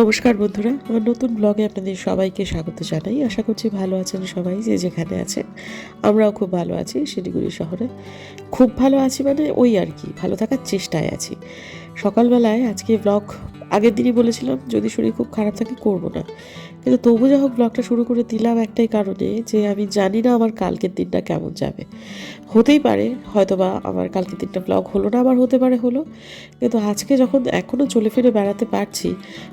নমস্কার বন্ধুরা, আমার নতুন ব্লগে আপনাদের সবাইকে স্বাগত জানাই। আশা করছি ভালো আছেন সবাই, যে যেখানে আছেন। আমরাও খুব ভালো আছি শিলিগুড়ি শহরে। খুব ভালো আছি মানে ওই আর কি, ভালো থাকার চেষ্টায় আছি। সকালবেলায় আজকে ব্লগ আগের দিনই বলেছিলাম যদি শরীর খুব খারাপ থাকে করব না, কিন্তু তবু যা হোক ব্লগটা শুরু করে দিলাম একটাই কারণে, যে আমি জানি না আমার কালকের দিনটা কেমন যাবে। হতেই পারে হয়তোবা আমার কালকের দিনটা ব্লগ হলো না, আবার হতে পারে হলো, কিন্তু আজকে যখন এখনও চলে ফিরে বেড়াতে পারছি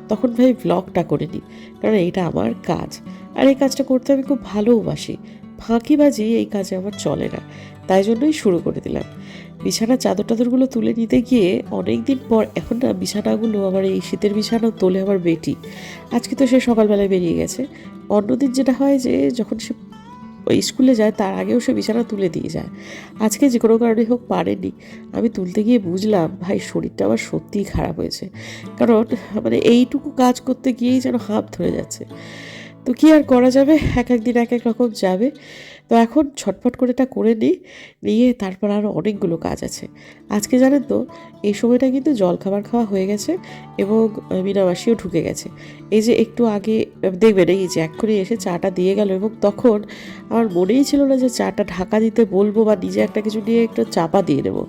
তখন ভাই ব্লগটা করে নিই, কারণ এইটা আমার কাজ। আর এই কাজটা করতে আমি খুব ভালোবাসি, ফাঁকিবাজি এই কাজে আমার চলে না, তাই জন্যই শুরু করে দিলাম। বিছানার চাদর টাদরগুলো তুলে নিতে গিয়ে অনেক দিন পর এখন না বিছানাগুলো, আমার এই শীতের বিছানাও তোলে আমার বেটি। আজকে তো সে সকালবেলায় বেরিয়ে গেছে। অন্যদিন যেটা হয় যে যখন সে ওই স্কুলে যায় তার আগেও সে বিছানা তুলে দিয়ে যায়। আজকে যে কোনো কারণে হোক পারেনি। আমি তুলতে গিয়ে বুঝলাম ভাই শরীরটা আমার সত্যিই খারাপ হয়েছে, কারণ মানে এইটুকু কাজ করতে গিয়েই যেন হাঁপ ধরে যাচ্ছে। তো কি আর করা যাবে, এক এক দিন এক এক রকম যাবে। তো এখন ছটফট করে এটা করে নিয়ে তারপর আরও অনেকগুলো কাজ আছে। আজকে জানেন তো এই সময়টা কিন্তু জলখাবার খাওয়া হয়ে গেছে এবং মিনামাসিও ঢুকে গেছে। এই যে একটু আগে দেখবেন এই যে এক্ষুনি এসে চাটা দিয়ে গেল, এবং তখন আমার মনেই ছিল না যে চাটা ঢাকা দিতে বলবো বা নিজে একটা কিছু নিয়ে একটু চাপা দিয়ে নেবো।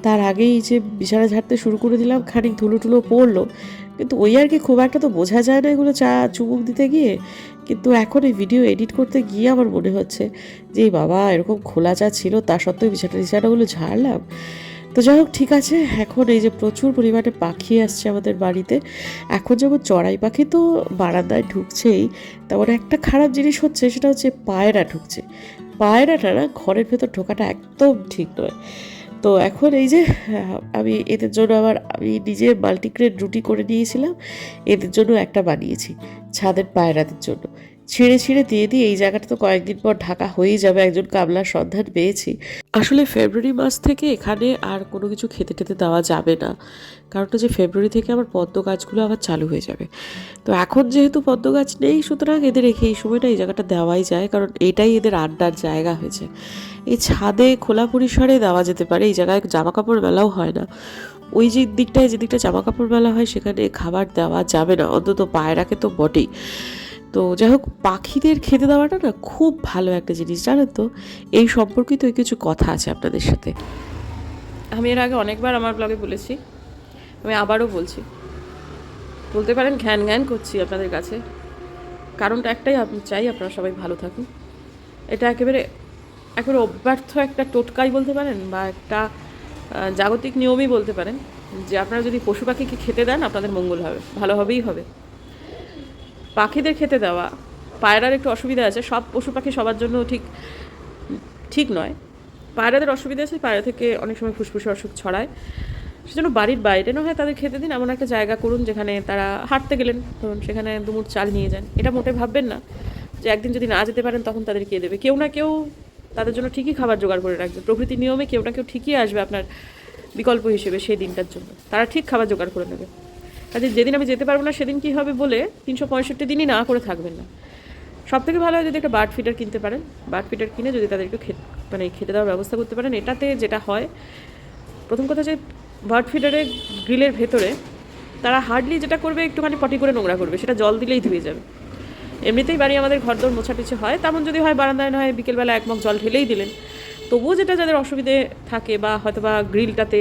তার আগেই যে বিছানা ঝাড়তে শুরু করে দিলাম, খানিক ধুলো টুলো পড়লো, কিন্তু ওই আর কি খুব একটা তো বোঝা যায় না এগুলো চা চুমুক দিতে গিয়ে। কিন্তু এখন এই ভিডিও এডিট করতে গিয়ে আমার মনে হচ্ছে যে এই বাবা এরকম খোলা চা ছিল, তা সত্ত্বেও বিছানাগুলো ঝাড়লাম। তো যাই হোক ঠিক আছে। এখন এই যে প্রচুর পরিমাণে পাখি আসছে আমাদের বাড়িতে, এখন যেমন চড়াই পাখি তো বারান্দায় ঢুকছেই, তেমন একটা খারাপ জিনিস হচ্ছে, সেটা হচ্ছে পায়রা ঢুকছে। পায়রাটা না ঘরের ভেতর ঢোকাটা একদম ঠিক নয়। তো এখন এই যে আমি এদের জন্য আমি নিজে মাল্টিগ্রেন রুটি করে নিয়েছিলাম, এদের জন্য একটা বানিয়েছি ছাদের পায়রাদের জন্য। ছিঁড়ে ছিঁড়ে দিয়ে দিই, এই জায়গাটা তো কয়েকদিন পর ঢাকা হয়েই যাবে, একজন কামলার সন্ধান পেয়েছি। আসলে ফেব্রুয়ারি মাস থেকে এখানে আর কোনো কিছু খেতে টেতে দেওয়া যাবে না, কারণটা যে ফেব্রুয়ারি থেকে আমার পদ্ম গাছগুলো আবার চালু হয়ে যাবে। তো এখন যেহেতু পদ্ম গাছ নেই, সুতরাং এদের রেখে এই সময়টা এই জায়গাটা দেওয়াই যায়, কারণ এটাই এদের আড্ডার জায়গা হয়েছে। এই ছাদে খোলা পরিসরে দেওয়া যেতে পারে, এই জায়গায় জামা কাপড় মেলাও হয় না। ওই যে দিকটা জামা কাপড় মেলা হয় সেখানে খাবার দেওয়া যাবে না, অন্তত পায়রাকে তো বটেই। তো যাই হোক, পাখিদের খেতে দেওয়াটা না খুব ভালো একটা জিনিস, জানেন তো। এই সম্পর্কিত কিছু কথা আছে আপনাদের সাথে। আমি এর আগে অনেকবার আমার ব্লগে বলেছি, আমি আবারও বলছি, বলতে পারেন ঘ্যান ঘ্যান করছি আপনাদের কাছে। কারণটা একটাই, আপনি চাই আপনারা সবাই ভালো থাকুন। এটা একেবারে অব্যর্থ একটা টোটকাই বলতে পারেন, বা একটা জাগতিক নিয়মই বলতে পারেন, যে আপনারা যদি পশু পাখিকে খেতে দেন আপনাদের মঙ্গল হবে, ভালোভাবেই হবে। পাখিদের খেতে দেওয়া, পায়রার একটু অসুবিধা আছে, সব পশু পাখি সবার জন্য ঠিক নয়। পায়রাদের অসুবিধা আছে, পায়রা থেকে অনেক সময় ফুসফুসে অসুখ ছড়ায়। সেজন্য বাড়ির বাইরে না হয় তাদের খেতে দিন, এমন একটা জায়গা করুন যেখানে তারা হাঁটতে গেলেন ধরুন, সেখানে দুমুঠ চাল নিয়ে যান। এটা মোটে ভাববেন না যে একদিন যদি না যেতে পারেন তখন তাদের কে দেবে। কেউ না কেউ তাদের জন্য ঠিকই খাবার জোগাড় করে রাখবে। প্রকৃতির নিয়মে কেউ না কেউ ঠিকই আসবে আপনার বিকল্প হিসেবে সেই দিনটার জন্য, তারা ঠিক খাবার জোগাড় করে নেবে। কাজে যেদিন আমি যেতে পারবো না সেদিন কী হবে বলে 365 দিনই না করে থাকবেন না। সব থেকে ভালো হয় যদি একটা বার্ড ফিডার কিনতে পারেন, বার্ড ফিডার কিনে যদি তাদের একটু খেতে দেওয়ার ব্যবস্থা করতে পারেন। এটাতে যেটা হয়, প্রথম কথা যে বার্ড ফিডারে গ্রিলের ভেতরে তারা হার্ডলি যেটা করবে একটুখানি পটি করে নোংরা করবে, সেটা জল দিলেই ধুয়ে যাবে। এমনিতেই বাড়ি আমাদের ঘরদোর মোছাটিছে হয়, তেমন যদি হয় বারান্দায় নয় বিকেলবেলা এক মগ জল ঢেলেই দিলেন। তবুও যেটা যাদের অসুবিধে থাকে, বা হয়তো বা গ্রিলটাতে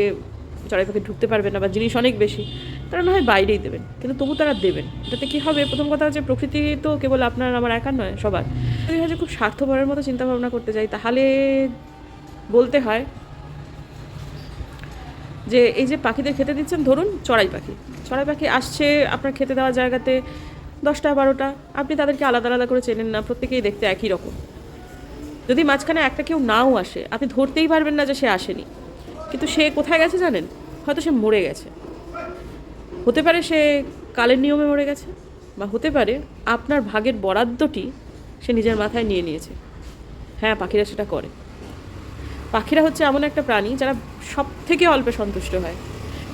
চড়াই পাখি ঢুকতে পারবে না, বা জিনিস অনেক বেশি, তারা না হয় বাইরেই দেবেন, কিন্তু তবু তারা দেবেন। এটাতে কী হবে, প্রথম কথা হচ্ছে প্রকৃতি তো কেবল আপনার আমার একার নয়, সবার। যদি হয় যে খুব স্বার্থপরের মতো চিন্তাভাবনা করতে যাই, তাহলে বলতে হয় যে এই যে পাখিদের খেতে দিচ্ছেন, ধরুন চড়াই পাখি আসছে আপনার খেতে দেওয়ার জায়গাতে 10টা 12টা, আপনি তাদেরকে আলাদা আলাদা করে চেনেন না, প্রত্যেকেই দেখতে একই রকম। যদি মাঝখানে একটা কেউ নাও আসে, আপনি ধরতেই পারবেন না যে সে আসেনি, কিন্তু সে কোথায় গেছে জানেন? হয়তো সে মরে গেছে, হতে পারে সে কালের নিয়মে মরে গেছে, বা হতে পারে আপনার ভাগের বরাদ্দটি সে নিজের মাথায় নিয়ে নিয়েছে। হ্যাঁ, পাখিরা সেটা করে। পাখিরা হচ্ছে এমন একটা প্রাণী যারা সব থেকে অল্পে সন্তুষ্ট হয়,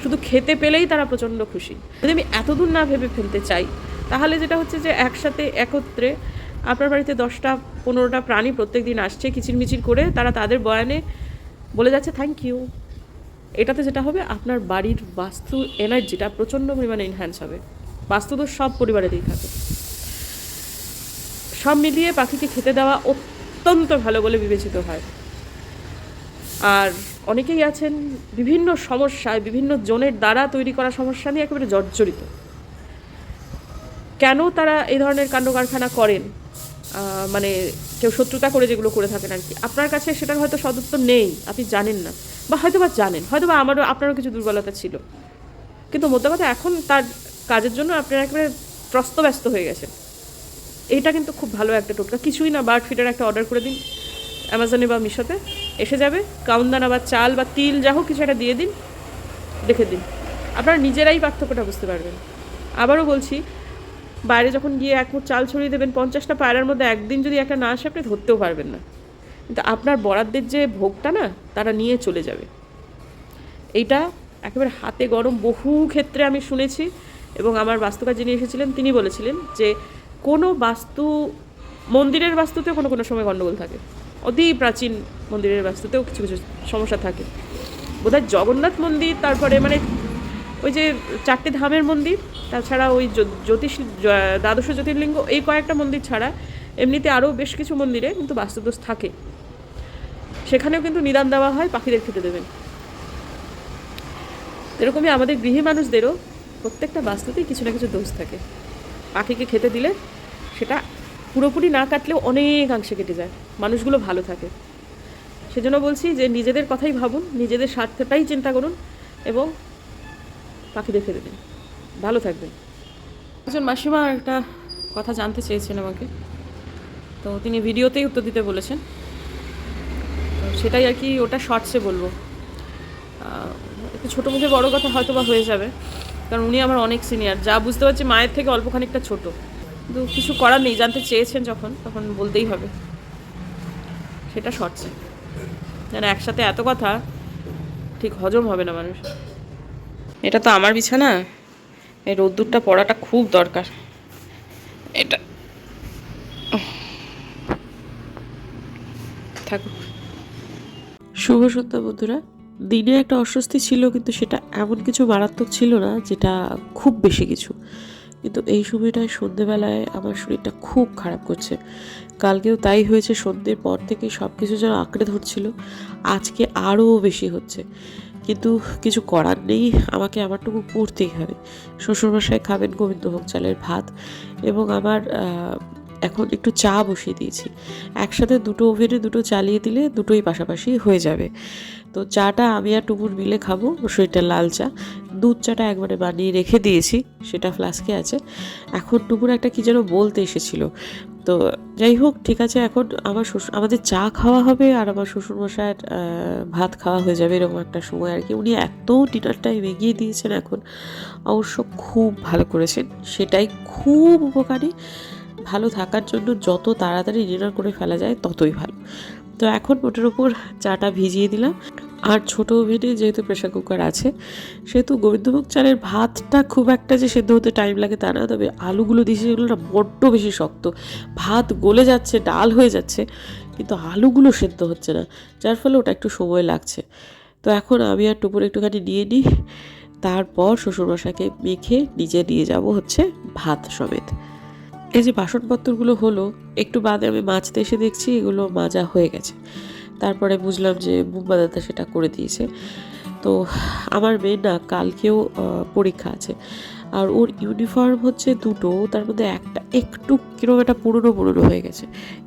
শুধু খেতে পেলেই তারা প্রচণ্ড খুশি। যদি আমি এতদূর না ভেবে ফেলতে চাই, তাহলে যেটা হচ্ছে যে একসাথে একত্রে আপনার বাড়িতে 10টা 15টা প্রাণী প্রত্যেক দিন আসছে কিচিরমিচির করে, তারা তাদের বয়ানে বলে যাচ্ছে থ্যাংক ইউ। এটাতে যেটা হবে, আপনার বাড়ির বাস্তু এনার্জিটা প্রচণ্ড পরিমাণে এনহ্যান্স হবে। বাস্তুদোষ সব পরিবারেতেই থাকে। সব মিলিয়ে পাখিকে খেতে দেওয়া অত্যন্ত ভালো বলে বিবেচিত হয়। আর অনেকেই আছেন বিভিন্ন সমস্যায়, বিভিন্ন জনের দ্বারা তৈরি করা সমস্যা নিয়ে একেবারে জর্জরিত। কেন তারা এই ধরনের কাণ্ড কারখানা করেন, মানে কেউ শত্রুতা করে যেগুলো করে থাকেন আর কি, আপনার কাছে সেটার হয়তো সদুত্তর নেই, আপনি জানেন না, বা হয়তো বা জানেন, হয়তো বা আপনারও কিছু দুর্বলতা ছিল, কিন্তু মোদ্দা কথা এখন তার কাজের জন্য আপনারা একেবারে ত্রস্তব্যস্ত হয়ে গেছেন। এইটা কিন্তু খুব ভালো একটা টোটকা। কিছুই না, বার্ড ফিডার একটা অর্ডার করে দিন অ্যামাজনে বা মিশোতে, এসে যাবে। কাউনদানা বা চাল বা তিল যা হোক কিছু একটা দিয়ে দিন, রেখে দিন, আপনারা নিজেরাই পার্থক্যটা বুঝতে পারবেন। আবারও বলছি, বাইরে যখন গিয়ে এক মুঠ চাল ছড়িয়ে দেবেন, 50টা পায়রার মধ্যে একদিন যদি একটা না আসে, আপনি ধরতেও পারবেন না, কিন্তু আপনার বরাদ্দের যে ভোগটা না, তারা নিয়ে চলে যাবে। এইটা একেবারে হাতে গরম বহু ক্ষেত্রে আমি শুনেছি, এবং আমার বাস্তুকার যিনি এসেছিলেন তিনি বলেছিলেন যে কোনো মন্দিরের বাস্তুতেও কোনো সময় গণ্ডগোল থাকে, অতি প্রাচীন মন্দিরের বাস্তুতেও কিছু কিছু সমস্যা থাকে। বোধহয় জগন্নাথ মন্দির, তারপরে মানে ওই যে 4টে ধামের মন্দির, তাছাড়া ওই দ্বাদশ জ্যোতির্লিঙ্গ, এই কয়েকটা মন্দির ছাড়া এমনিতে আরও বেশ কিছু মন্দিরে কিন্তু বাস্তুদোষ থাকে। সেখানেও কিন্তু নিদান দেওয়া হয়, পাখিদের খেতে দেবেন। এরকমই আমাদের গৃহী মানুষদেরও প্রত্যেকটা বাস্তুতেই কিছু না কিছু দোষ থাকে। পাখিকে খেতে দিলে সেটা পুরোপুরি না কাটলেও অনেকাংশে কেটে যায়, মানুষগুলো ভালো থাকে। সেজন্য বলছি যে নিজেদের কথাই ভাবুন, নিজেদের স্বার্থটাই চিন্তা করুন, এবং পাখিদের খেতে দিন, ভালো থাকবেন। একজন মাসিমা একটা কথা জানতে চেয়েছেন আমাকে, তো তিনি ভিডিওতেই উত্তর দিতে বলেছেন, তো সেটাই আর কি, ওটা শর্টসে বলবো। একটু ছোটো মুখে বড়ো কথা হয়তো বা হয়ে যাবে, কারণ উনি আমার অনেক সিনিয়র, যা বুঝতে পারছি মায়ের থেকে অল্প খানিকটা ছোটো, কিন্তু কিছু করার নেই, জানতে চেয়েছেন তখন বলতেই হবে। সেটা শর্টসে, যেন একসাথে এত কথা ঠিক হজম হবে না মানুষ। এটা তো আমার বিছানা, এই রোদ্দুরটা পড়াটা খুব দরকার। এটা থাকুক। শুভ সন্ধ্যা বন্ধুরা। দিনে একটা অস্বস্তি ছিল, কিন্তু সেটা এমন কিছু মারাত্মক ছিল না যেটা খুব বেশি কিছু, কিন্তু এই সময়টায় সন্ধেবেলায় আমার শরীরটা খুব খারাপ করছে। কালকেও তাই হয়েছে, সন্ধ্যের পর থেকে সব কিছু যেন আঁকড়ে ধরছিল, আজকে আরও বেশি হচ্ছে, কিন্তু কিছু করার নেই, আমাকে আমারটুকু করতেই হবে। শ্বশুরমশাই খাবেন গোবিন্দভোগ চালের ভাত, এবং আমার এখন একটু চা বসিয়ে দিয়েছি। একসাথে দুটো ওভেনে দুটো চালিয়ে দিলে দুটোই পাশাপাশি হয়ে যাবে। তো চাটা আমি আর টুকুর মিলে খাবো, সেটা লাল চা। দুধ চাটা একবারে বানিয়ে রেখে দিয়েছি, সেটা ফ্লাস্কে আছে। এখন টুকুর একটা কী যেন বলতে এসেছিল, তো যাই হোক, ঠিক আছে। এখন আমাদের চা খাওয়া হবে, আর আমার শ্বশুরমশাইয়ের ভাত খাওয়া হয়ে যাবে, এরকম একটা সময় আর কি। উনি এত ডিনার টাইম এগিয়ে দিয়েছেন এখন, অবশ্য খুব ভালো করেছেন, সেটাই খুব উপকারী। ভালো থাকার জন্য যত তাড়াতাড়ি ডিনার করে ফেলা যায় ততই ভালো। তো এখন ওটার উপর চাটা ভিজিয়ে দিলাম, আর ছোটো ওভেনে যেহেতু প্রেশার কুকার আছে, সেহেতু গোবিন্দভোগ চালের ভাতটা খুব একটা যে সেদ্ধ হতে টাইম লাগে তা না, তবে আলুগুলো দিয়েছি যেগুলো না বড্ড বেশি শক্ত, ভাত গলে যাচ্ছে, ডাল হয়ে যাচ্ছে, কিন্তু আলুগুলো সেদ্ধ হচ্ছে না, যার ফলে ওটা একটু সময় লাগছে। তো এখন আমি আর টুকুর একটুখানি নিয়ে নিই, তারপর শ্বশুরমশাইকে মেখে নিজে নিয়ে যাব হচ্ছে ভাত সমেত। এই যে বাসনপত্রগুলো হলো, একটু বাদে আমি মাজতে এসে দেখছি এগুলো মাজা হয়ে গেছে। তারপরে বুঝলাম যে বুম্বা দাদা সেটা করে দিয়েছে। তো আমার মেয়ের না কালকেও পরীক্ষা আছে, আর ওর ইউনিফর্ম হচ্ছে দুটো, তার মধ্যে একটা একটু কিরকম একটা পুরনো হয়ে গেছে।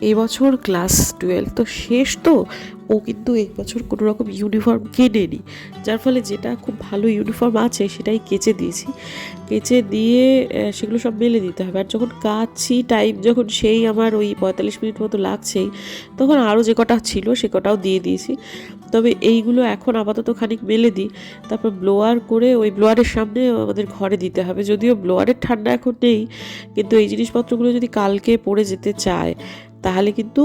এই বছর ক্লাস 12 তো শেষ, তো ও কিন্তু এই বছর কোনো রকম ইউনিফর্ম কেনেনি, যার ফলে যেটা খুব ভালো ইউনিফর্ম আছে সেটাই কেচে দিয়েছি। কেচে দিয়ে সেগুলো সব মেলে দিতে হবে, আর যখন কাচছি টাইম যখন সেই আমার ওই 45 মিনিট মতো লাগছেই, তখন আরও যে কটা ছিল সে কটাও দিয়ে দিয়েছি। তবে এইগুলো এখন আপাতত খানিক মেলে দিই, তারপর ব্লোয়ার করে ওই ব্লোয়ারের সামনে আমাদের ঘরে দিতে হবে। যদিও ব্লোয়ারের ঠান্ডা এখন নেই, কিন্তু এই জিনিসপত্রগুলো যদি কালকে পড়ে যেতে চায় তাহলে কিন্তু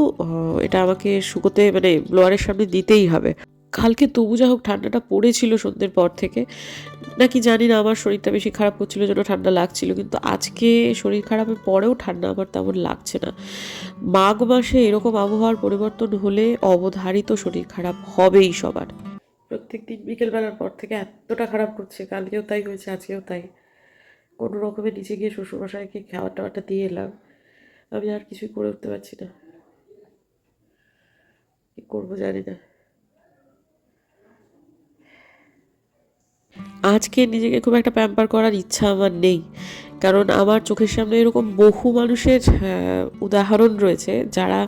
এটা আমাকে শুকোতে মানে ব্লোয়ারের সামনে দিতেই হবে। কালকে তবু যা হোক ঠান্ডাটা পড়েছিল সন্ধ্যের পর থেকে, নাকি জানি না, আমার শরীরটা বেশি খারাপ করছিল জন্য ঠান্ডা লাগছিল, কিন্তু আজকে শরীর খারাপের পরেও ঠান্ডা আমার তেমন লাগছে না। মাঘ মাসে এরকম আবহাওয়ার পরিবর্তন হলে অবধারিত শরীর খারাপ হবেই সবার। প্রত্যেক দিন বিকেলবেলার পর থেকে এতটা খারাপ করছে, কালকেও তাই হয়েছে, আজকেও তাই। কোনো রকমে নিচে গিয়ে শ্বশুরমশাইকে খাবার টাবারটা দিয়ে এলাম। আমি আর কিছুই করে উঠতে পারছি না, কি করবো জানি না। আজকে নিজেকে খুব একটা প্যাম্পার করার ইচ্ছা আমার নেই, কারণ আমার চোখের সামনে এরকম বহু মানুষের উদাহরণ রয়েছে যারা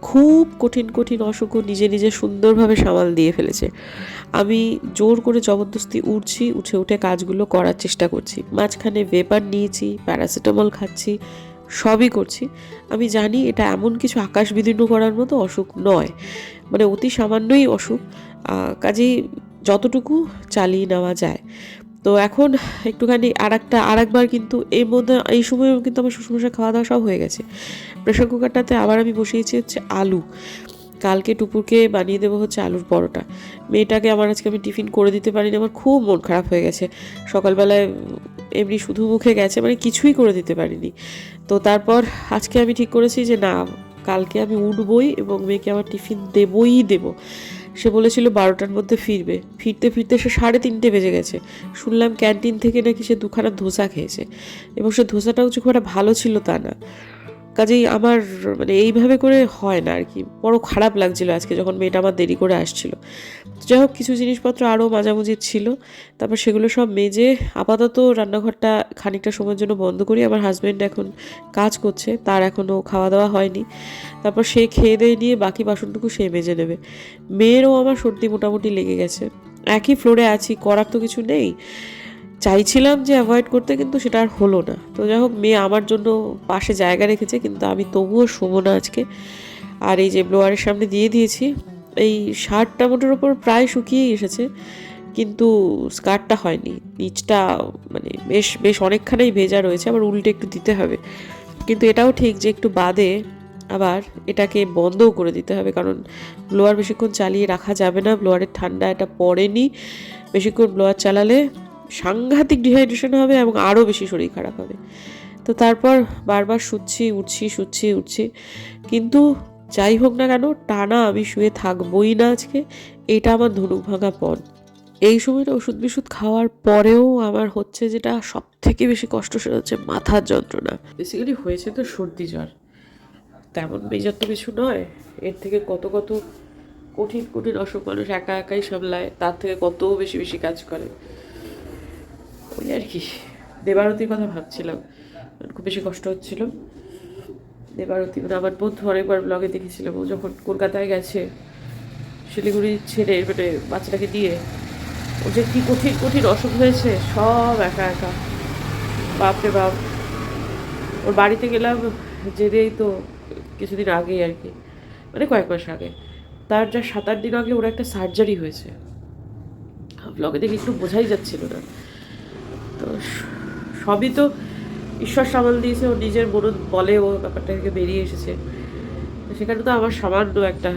খুব কঠিন কঠিন অসুখও নিজে নিজে সুন্দরভাবে সামাল দিয়ে ফেলেছে। আমি জোর করে জবরদস্তি উঠে উঠে কাজগুলো করার চেষ্টা করছি, মাঝখানে ভেপার নিয়েছি, প্যারাসিটামল খাচ্ছি, সবই করছি। আমি জানি এটা এমন কিছু আকাশ বিদীর্ণ করার মতো অসুখ নয়, মানে অতি সামান্যই অসুখ, কাজেই যতটুকু চালিয়ে নেওয়া যায়। তো এখন একটুখানি আরেকবার কিন্তু এর মধ্যে এই সময় কিন্তু আমার শ্বশুরমশাই খাওয়া দাওয়া সব হয়ে গেছে। প্রেশার কুকারটাতে আবার আমি বসিয়েছি হচ্ছে আলু, কালকে টুপুরকে বানিয়ে দেবো হচ্ছে আলুর পরোটা। মেয়েটাকে আজকে আমি টিফিন করে দিতে পারিনি, আমার খুব মন খারাপ হয়ে গেছে। সকালবেলায় এমনি শুধু মুখে গেছে, মানে কিছুই করে দিতে পারিনি। তো তারপর আজকে আমি ঠিক করেছি যে না, কালকে আমি উঠবই এবং মেয়েকে আমার টিফিন দেবো। সে বলেছিল 12টার মধ্যে ফিরবে, ফিরতে ফিরতে সে 3:30 বেজে গেছে। শুনলাম ক্যান্টিন থেকে নাকি সে 2খানা ধোসা খেয়েছে, এবং সে ধোসাটাও যে খুব একটা ভালো ছিল তা না। কাজেই আমার মানে এইভাবে করে হয় না আর কি। বড় খারাপ লাগছিল আজকে যখন মেয়েটা আমার দেরি করে আসছিল। যাই হোক, কিছু জিনিসপত্র আরও মাঝামাঝি ছিল, তারপর সেগুলো সব মেজে আপাতত রান্নাঘরটা খানিকটা সময়ের জন্য বন্ধ করি। আমার হাজব্যান্ড এখন কাজ করছে, তার এখনও খাওয়া দাওয়া হয়নি। তারপর সে খেয়ে দিয়ে নিয়ে বাকি বাসনটুকু সে মেজে নেবে। মেয়েরও আমার সর্দি মোটামুটি লেগে গেছে, একই ফ্লোরে আছি, করার তো কিছু নেই। চাইছিলাম যে অ্যাভয়েড করতে, কিন্তু সেটা আর হলো না। তো যাই হোক, মেয়ে আমার জন্য পাশে জায়গা রেখেছে, কিন্তু আমি তবুও শোবো না আজকে। আর এই যে ব্লোয়ারের সামনে দিয়ে দিয়েছি, এই শার্টটা মোটের ওপর প্রায় শুকিয়েই এসেছে, কিন্তু স্কার্টটা হয়নি, নিচটা মানে বেশ বেশ অনেকখানেই ভেজা রয়েছে, আবার উল্টে একটু দিতে হবে। কিন্তু এটাও ঠিক যে একটু বাদে আবার এটাকে বন্ধও করে দিতে হবে, কারণ ব্লোয়ার বেশিক্ষণ চালিয়ে রাখা যাবে না। ব্লোয়ারের ঠান্ডা এটা পড়েনি, বেশিক্ষণ ব্লোয়ার চালালে সাংঘাতিক ডিহাইড্রেশন হবে এবং আরও বেশি শরীর খারাপ হবে। তো তারপর বারবার শুচ্ছি, কিন্তু যাই হোক না কেন, টানা আমি শুয়ে থাকবই না আজকে। এটা আমার ধনুক ভাঙা পণ। এই সময়টা ওষুধ বিষুধ খাওয়ার পরেও আমার হচ্ছে যেটা সব থেকে বেশি কষ্ট, সেটা হচ্ছে মাথার যন্ত্রণা। বেসিক্যালি হয়েছে তো সর্দি জ্বর, তেমন মেজর তো কিছু নয়। এর থেকে কত কত কঠিন কঠিন অসুখ মানুষ একা একাই সামলায়, তার থেকে কত বেশি বেশি কাজ করে। ওই আর কি। দেবারতির কথা ভাবছিলাম, খুব বেশি কষ্ট হচ্ছিল। দেবারতী মানে আমার বন্ধু অনেকবার ব্লগে দেখেছিলাম, ও যখন কলকাতায় গেছে শিলিগুড়ি ছেড়ে, মানে বাচ্চাটাকে নিয়ে, ও যে কী কঠিন কঠিন অসুখ হয়েছে সব একা একা। বাপরে বাপ। ওর বাড়িতে গেলাম যেতেই তো কিছুদিন আগেই আর কি, মানে কয়েক মাস আগে, তার যা 7-8 দিন আগে ওর একটা সার্জারি হয়েছে। ব্লগে দেখে একটু বোঝাই যাচ্ছিল না। তো সবই তো ঈশ্বর সামাল দিয়েছে, ও নিজের বলে ও ব্যাপারটা থেকে বেরিয়ে এসেছে। সেখানে তো আমার সামান্য একটা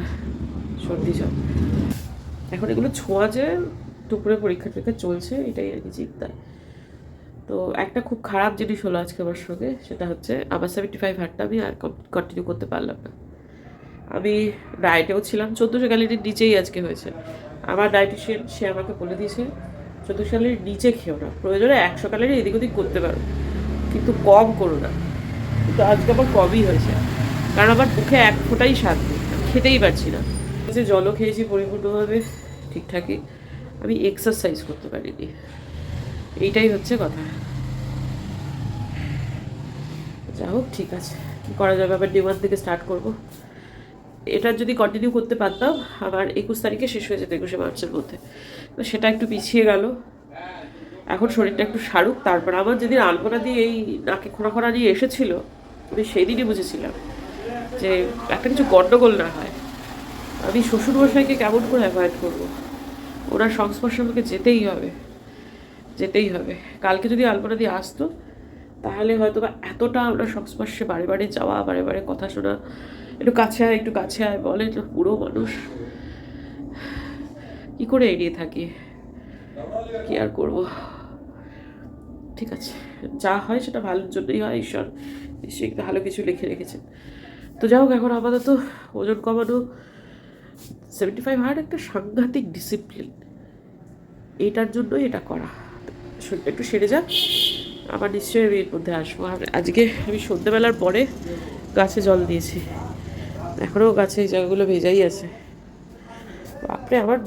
সর্দি জ্বর। এখন এগুলো ছোঁয়া যে টুকরে পরীক্ষা টরীক্ষা চলছে, এটাই আর কি চিন্তা। তো একটা খুব খারাপ জিনিস হলো আজকে আমার সঙ্গে, সেটা হচ্ছে আমার 75 হারটা আমি আর কন্টিনিউ করতে পারলাম না। আমি ডায়েটেও ছিলাম, 1400 ক্যালোরির নিচেই আজকে হয়েছে। আমার ডায়েটিশিয়ান সে আমাকে বলে দিয়েছে 1400 ক্যালোরির নিচে খেও না, প্রয়োজনে 100 ক্যালোরি এদিক ওদিক করতে পারো, কিন্তু কম করো না। কিন্তু আজকে আমার কমই হয়েছে, কারণ আমার মুখে এক ফোঁটাই স্বাদ নেই, খেতেই পারছি না। যে জলও খেয়েছি পরিপূর্ণভাবে ঠিকঠাকই, আমি এক্সারসাইজ করতে পারিনি, এইটাই হচ্ছে কথা। যা হোক, ঠিক আছে, কী করা যাবে, আবার ডে 1 থেকে স্টার্ট করবো। এটা যদি কন্টিনিউ করতে পারতাম আমার 21 তারিখে শেষ হয়ে যেত, 21শে মার্চের মধ্যে। তো সেটা একটু পিছিয়ে গেল। এখন শরীরটা একটু সারুক, তারপর আমার যেদিন আলপনা দিয়ে এই নাকে খোঁড়া নিয়ে এসেছিল, আমি সেই দিনই বুঝেছিলাম যে একটা কিছু গণ্ডগোল না হয়। আমি শ্বশুরমশাইকে কেমন করে অ্যাভয়েড করবো, ওনার সংস্পর্শে আমাকে যেতেই হবে। কালকে যদি আলপনা দিয়ে আসতো, তাহলে হয়তো বা এতটা ওনার সংস্পর্শে বারে বারে যাওয়া, বারে বারে কথা শোনা, একটু কাছে আয় বলে, পুরো মানুষ কী করে এড়িয়ে থাকি, কি আর করবো। ঠিক আছে, যা হয় সেটা ভালোর জন্যই হয়, ঈশ্বর নিশ্চয়ই ভালো কিছু লিখে রেখেছেন। তো যাই হোক, এখন আপাতত ওজন কমানো 75 হার্ট একটা সাংঘাতিক ডিসিপ্লিন, এইটার জন্যই এটা করা। শরীরটা একটু সেরে যাক, আবার নিশ্চয়ই আমি এর মধ্যে আসবো। আর আজকে আমি সন্ধ্যেবেলার পরে গাছে জল দিয়েছি, এখনও গাছে এই জায়গাগুলো ভেজাই আছে। বাপরে, আমার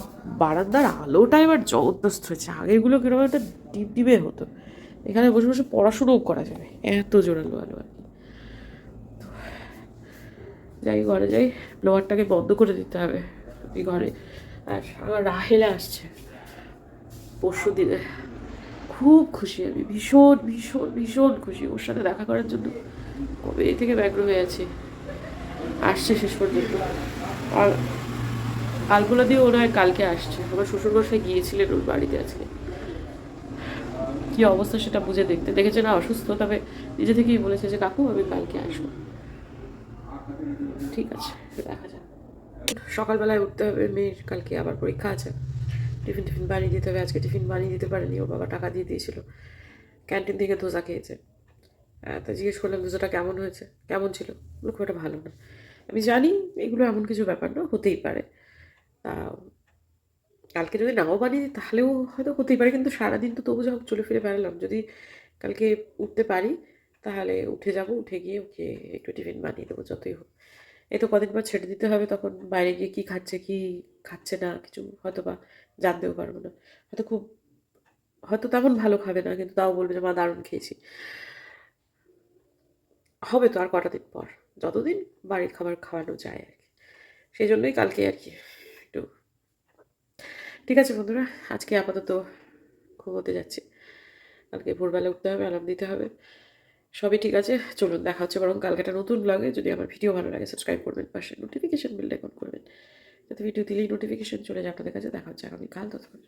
বারান্দার আলোটা এবার জবরদস্ত হয়েছে। আগেগুলো কিরকম একটা ডিপ ডিপে হতো, এখানে বসে বসে পড়াশুনোও করা যাবে, এত জোরালো আলো আর কি। যাই ঘরে যাই, ব্লোয়ারটাকে বন্ধ করে দিতে হবে এই ঘরে। আর আমার রাহেলা আসছে পরশু দিনে, খুব খুশি আমি, ভীষণ ভীষণ ভীষণ খুশি ওর সাথে দেখা করার জন্য। কবে থেকে ব্যগ্র হয়ে আছি, আসছে শেষ পর্যন্ত। আর আলগুলো দিয়ে ওরা কালকে আসছে। আমার শ্বশুরমশাই গিয়েছিলেন ওর বাড়িতে আজকে। কী অবস্থা সেটা বুঝে দেখতে, দেখেছে না অসুস্থ, তবে নিজে থেকেই বলেছে যে কাকু আমি কালকে আসবো। ঠিক আছে, দেখা যাক। সকালবেলায় উঠতে হবে, মেয়ের কালকে আবার পরীক্ষা আছে, টিফিন টিফিন বানিয়ে দিতে হবে। আজকে টিফিন বানিয়ে দিতে পারেনি, ওর বাবা টাকা দিয়ে দিয়েছিল, ক্যান্টিন থেকে ধোসা খেয়েছে। তা জিজ্ঞেস করলাম ধোসাটা কেমন হয়েছে, কেমন ছিল, বলে খুব একটা ভালো না। আমি জানি এগুলো এমন কিছু ব্যাপার না, হতেই পারে। তা কালকে যদি নাও বানিয়ে দিই তাহলেও হয়তো হতেই পারে, কিন্তু সারাদিন তো তবু যখন চলে ফিরে বেড়ালাম, যদি কালকে উঠতে পারি তাহলে উঠে যাব, উঠে গিয়ে ওকে একটু টিফিন বানিয়ে দেবো যতই হোক। এই তো কদিন পর ছেড়ে দিতে হবে, তখন বাইরে গিয়ে কী খাচ্ছে কী খাচ্ছে না কিছু হয়তো বা জানতেও পারবো না। হয়তো তেমন ভালো খাবে না, কিন্তু তাও বলবে যে মা দারুণ খেয়েছি। হবে তো আর কটা দিন পর, যতদিন বাড়ির খাবার খাওয়ানো যায় আর কি। সেই জন্যই কালকে আর কি একটু। ঠিক আছে বন্ধুরা, আজকে আপাতত ঘুমোতে যাচ্ছি, কালকে ভোরবেলা উঠতে হবে, অ্যালার্ম দিতে হবে, সবই ঠিক আছে। চলুন দেখা হচ্ছে বরং কালকে একটা নতুন ব্লগে। যদি আমার ভিডিও ভালো লাগে সাবস্ক্রাইব করবেন, পাশে নোটিফিকেশন বেলটা অন করবেন, যাতে ভিডিও দিলেই নোটিফিকেশন চলে যায় আপনাদের কাছে। দেখা হচ্ছে আগামীকাল, ততক্ষণ